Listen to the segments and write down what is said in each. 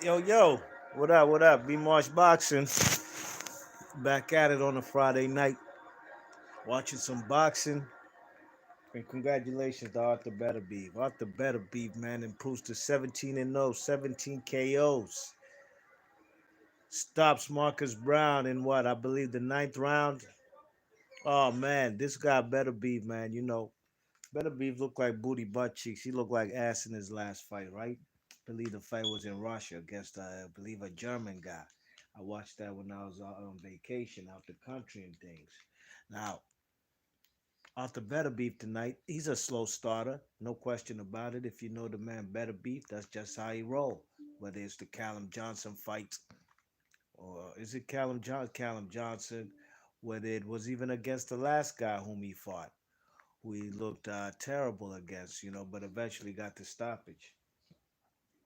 Yo, yo, what up, what up? B Marsh Boxing. Back at it on a Friday night, watching some boxing. And congratulations to Artur Beterbiev'S. Artur Beterbiev'S, man, improves to 17-0, 17 KOs. Stops Marcus Browne in what? I believe the ninth round. Oh, man, this guy Beterbiev'S, man, Beterbiev'S looked like booty butt cheeks. He looked like ass in his last fight, right? I believe the fight was in Russia against, I believe, a German guy. I watched that when I was on vacation out the country and things. Now, off the Better Beef tonight, he's a slow starter, no question about it. If you know the man Better Beef, that's just how he roll. Whether it's the Callum Johnson fight, or is it Callum Johnson, whether it was even against the last guy whom he fought, who he looked terrible against, but eventually got the stoppage.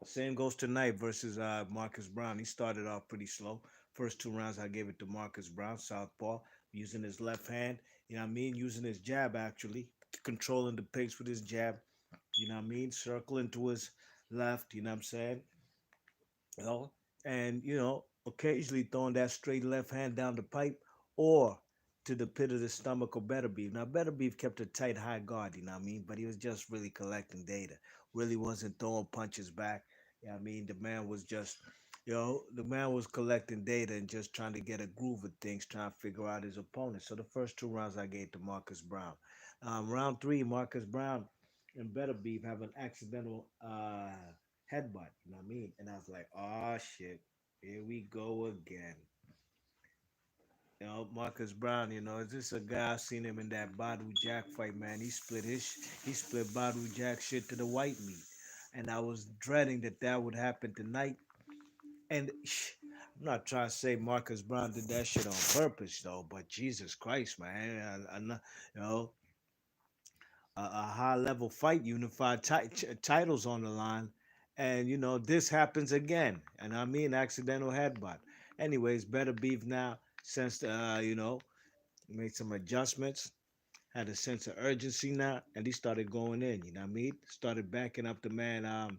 Same goes tonight versus Marcus Browne. He started off pretty slow. First two rounds, I gave it to Marcus Browne, southpaw, using his left hand. You know what I mean? Using his jab actually, controlling the pace with his jab. You know what I mean? Circling to his left. You know what I'm saying? You know, and occasionally throwing that straight left hand down the pipe or to the pit of the stomach or Better Beef. Now Better Beef kept a tight high guard, you know what I mean? But he was just really collecting data. Really wasn't throwing punches back. You know what I mean? The man was collecting data and just trying to get a groove of things, trying to figure out his opponent. So the first two rounds I gave to Marcus Browne. Round three, Marcus Browne and Better Beef have an accidental headbutt. You know what I mean? And I was like, oh shit, here we go again. Marcus Browne. Is this a guy? I seen him in that Badu Jack fight, man? He split Badu Jack shit to the white meat, and I was dreading that would happen tonight. And I'm not trying to say Marcus Browne did that shit on purpose though, but Jesus Christ, man, you know, a high level fight, unified titles on the line, and this happens again, and I mean accidental headbutt. Anyways, Better Beef now since made some adjustments, had a sense of urgency now, and he started going in. You know what I mean? Started backing up the man.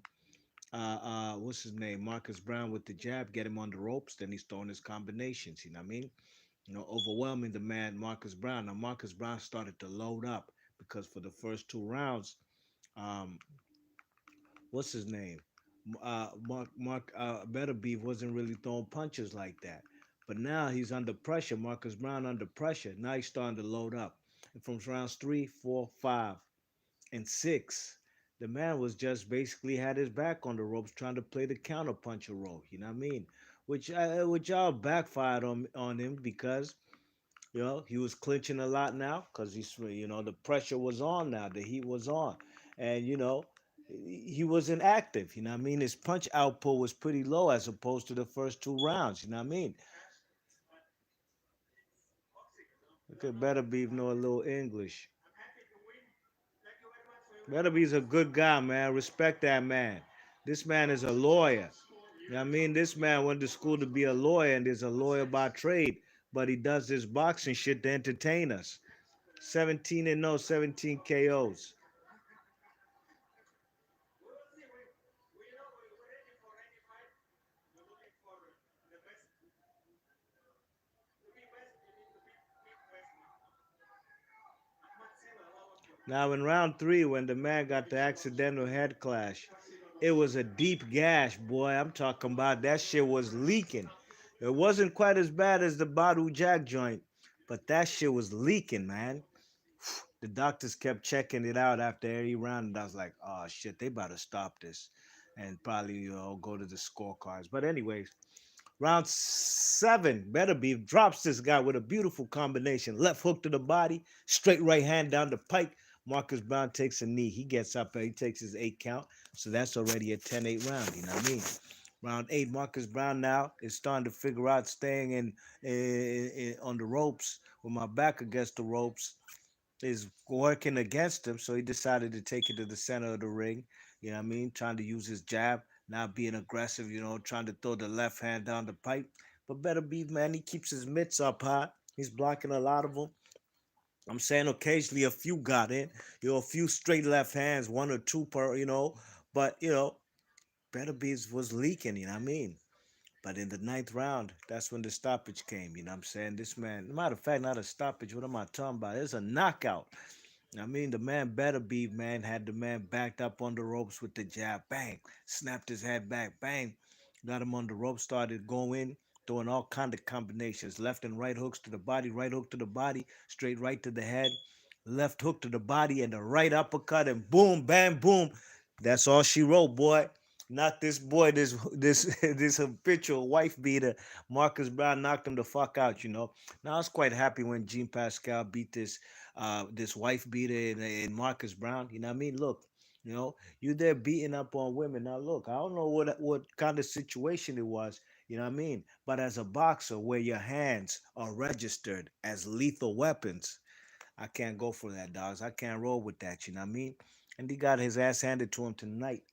What's his name? Marcus Browne with the jab, get him on the ropes. Then he's throwing his combinations. You know what I mean? Overwhelming the man Marcus Browne. Now Marcus Browne started to load up because for the first two rounds, um, what's his name? Mark Better Beef wasn't really throwing punches like that. But now he's under pressure. Marcus Browne under pressure. Now he's starting to load up. And from rounds three, four, five, and six, the man was just basically had his back on the ropes trying to play the counter puncher role. You know what I mean? Which all backfired on him because he was clinching a lot now because the pressure was on now, the heat was on, and he wasn't active. You know what I mean? His punch output was pretty low as opposed to the first two rounds. You know what I mean? Look at Better Beef know a little English. Better Beef's a good guy, man. Respect that man. This man is a lawyer. You know what I mean? This man went to school to be a lawyer and is a lawyer by trade, but he does this boxing shit to entertain us. 17 and no, 17 KOs. Now in round three, when the man got the accidental head clash, it was a deep gash, boy. I'm talking about that shit was leaking. It wasn't quite as bad as the Badu Jack joint, but that shit was leaking, man. The doctors kept checking it out after every round, and I was like, oh shit, they about to stop this. And probably, go to the scorecards. But anyways, round seven, Better Beef drops this guy with a beautiful combination. Left hook to the body, straight right hand down the pike. Marcus Brown takes a knee. He gets up and he takes his 8 count. So that's already a 10-8 round. You know what I mean? Round eight, Marcus Brown now is starting to figure out staying on the ropes with my back against the ropes is working against him, so he decided to take it to the center of the ring. You know what I mean? Trying to use his jab, not being aggressive, trying to throw the left hand down the pipe. But Better Beef, man, he keeps his mitts up high. He's blocking a lot of them. I'm saying occasionally a few got in, a few straight left hands, one or two per, but Beterbiev'S was leaking, you know what I mean? But in the ninth round, that's when the stoppage came. You know what I'm saying? This man, matter of fact, not a stoppage. What am I talking about? It's a knockout. I mean, the man better be, man, had the man backed up on the ropes with the jab. Bang. Snapped his head back. Bang. Got him on the rope, started going, doing all kind of combinations. Left and right hooks to the body, right hook to the body, straight right to the head, left hook to the body, and the right uppercut, and boom, bam, boom. That's all she wrote, boy. Not this boy, this habitual wife beater. Marcus Brown knocked him the fuck out, you know. Now I was quite happy when Jean Pascal beat this wife beater in Marcus Brown. You know what I mean? Look, you know, you there beating up on women. Now look, I don't know what kind of situation it was. You know what I mean? But as a boxer, where your hands are registered as lethal weapons, I can't go for that, dogs. I can't roll with that. You know what I mean? And he got his ass handed to him tonight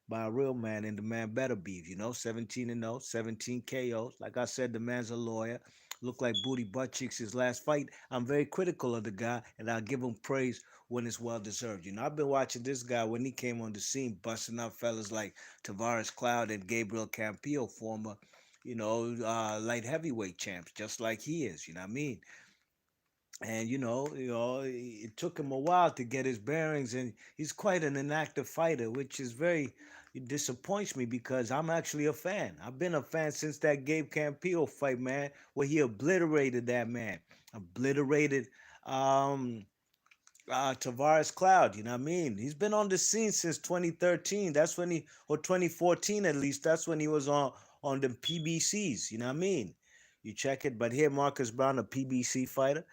by a real man, and the man better be, 17 and 0, 17 KOs. Like I said, the man's a lawyer. Looked like booty butt cheeks his last fight. I'm very critical of the guy, and I'll give him praise when it's well deserved. I've been watching this guy when he came on the scene, busting up fellas like Tavares Cloud and Gabriel Campillo, former, light heavyweight champs, just like he is. You know what I mean? And it took him a while to get his bearings, and he's quite an inactive fighter, which is very it disappoints me because I'm actually a fan. I've been a fan since that Gabe Campillo fight, man, where he obliterated that man, obliterated um Tavares Cloud. You know what I mean? He's been on the scene since 2013. That's when or 2014 at least. That's when he was on the PBCs. You know what I mean? You check it. But here, Marcus Brown, a PBC fighter,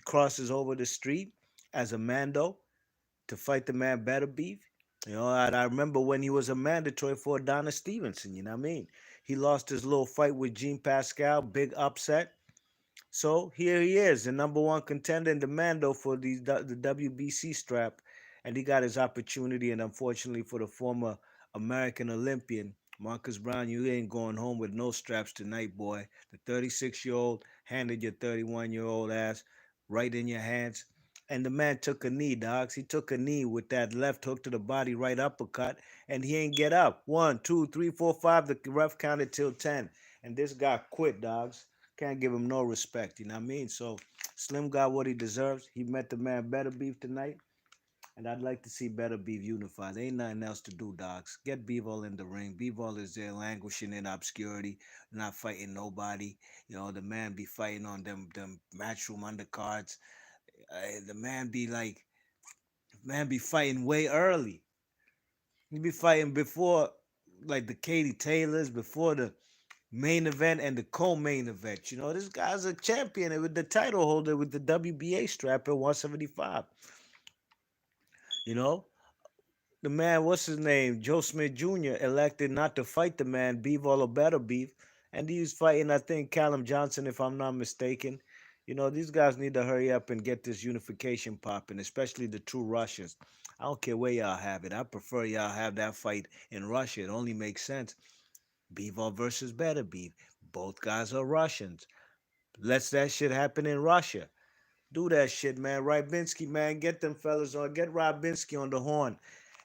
crosses over the street as a Mando to fight the man Better Beef. I remember when he was a mandatory for Donna Stevenson. You know what I mean? He lost his little fight with Jean Pascal, big upset. So here he is, the number one contender in the Mando for the WBC strap, and he got his opportunity. And unfortunately for the former American Olympian Marcus Brown, you ain't going home with no straps tonight, boy. The 36-year-old handed your 31-year-old ass right in your hands. And the man took a knee, dogs. He took a knee with that left hook to the body, right uppercut, and he ain't get up. One, two, three, four, five. The ref counted till 10. And this guy quit, dogs. Can't give him no respect, you know what I mean? So Slim got what he deserves. He met the man Better Beef tonight, and I'd like to see Better Beef unified. There ain't nothing else to do, dogs. Get Beevil in the ring. Beevil is there languishing in obscurity, not fighting nobody. The man be fighting on them matchroom undercards. The man be like, man be fighting way early. He be fighting before, like the Katie Taylors, before the main event and the co-main event. This guy's a champion with the title holder with the WBA strap at 175. You know, the man, what's his name? Joe Smith Jr. elected not to fight the man, Beef or Better Beef. And he's fighting, I think, Callum Johnson, if I'm not mistaken. These guys need to hurry up and get this unification popping, especially the two Russians. I don't care where y'all have it. I prefer y'all have that fight in Russia. It only makes sense. Bivol versus Better Beef. Both guys are Russians. Let's that shit happen in Russia. Do that shit, man. Rybinski, man, get them fellas on. Get Rybinski on the horn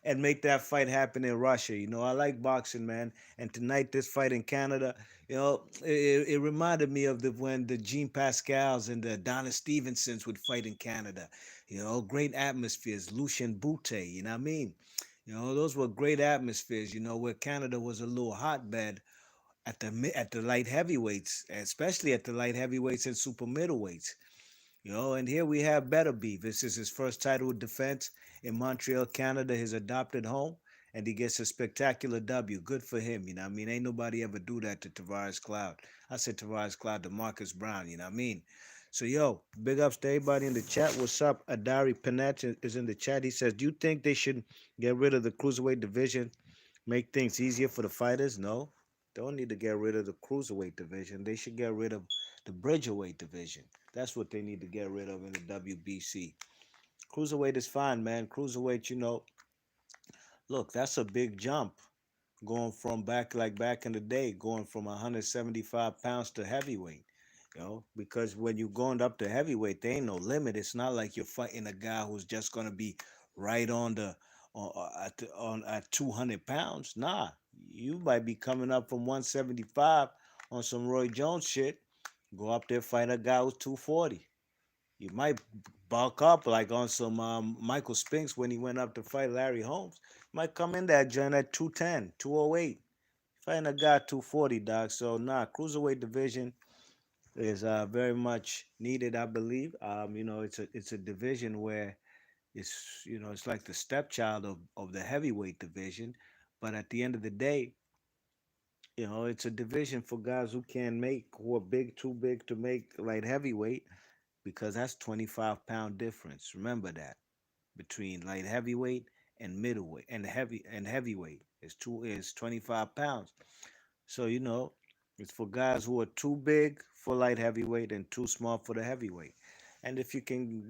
and make that fight happen in Russia. I like boxing, man. And tonight, this fight in Canada, it reminded me of when the Jean Pascals and the Donna Stevensons would fight in Canada. Great atmospheres. Lucien Boutte, you know what I mean? Those were great atmospheres, where Canada was a little hotbed at the light heavyweights, especially at the light heavyweights and super middleweights. And here we have Better Beef. This is his first title defense in Montreal, Canada, his adopted home, and he gets a spectacular W. Good for him, you know what I mean? Ain't nobody ever do that to Tavares Cloud. I said Tavares Cloud to Marcus Brown, you know what I mean? So, yo, big ups to everybody in the chat. What's up? Adari Panach is in the chat. He says, do you think they should get rid of the cruiserweight division, make things easier for the fighters? No. Don't need to get rid of the cruiserweight division. They should get rid of the bridgerweight division. That's what they need to get rid of in the WBC. Cruiserweight is fine, man. Cruiserweight, look, that's a big jump going from back in the day, going from 175 pounds to heavyweight. Because when you're going up to heavyweight, there ain't no limit. It's not like you're fighting a guy who's just gonna be right on at 200 pounds. Nah, You might be coming up from 175 on some Roy Jones shit. Go up there, fight a guy who's 240. You might bulk up like on some Michael Spinks when he went up to fight Larry Holmes. Might come in that joint at 210, 208. Fighting a guy 240, dog. So, nah, cruiserweight division is very much needed, I believe. It's a division where it's like the stepchild of the heavyweight division. But at the end of the day, it's a division for guys who are big, too big to make light heavyweight because that's 25-pound difference. Remember that between light heavyweight and middleweight and heavyweight is 25 pounds. So it's for guys who are too big for light heavyweight and too small for the heavyweight. And if you can,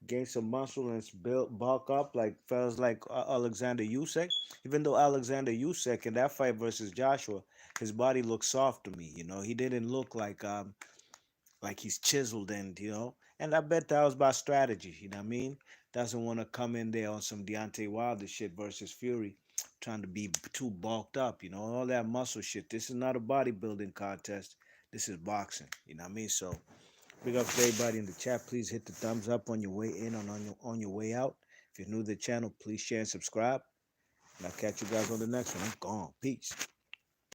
gain some muscle and build bulk up like fellas like Alexander Usyk, even though Alexander Usyk in that fight versus Joshua, his body looked soft to me. He didn't look like he's chiseled and I bet that was by strategy, you know what I mean? Doesn't want to come in there on some Deontay Wilder shit versus Fury, trying to be too bulked up, all that muscle shit. This is not a bodybuilding contest. This is boxing, you know what I mean? So big up to everybody in the chat. Please hit the thumbs up on your way in and on your way out. If you're new to the channel, please share and subscribe. And I'll catch you guys on the next one. I'm gone. Peace.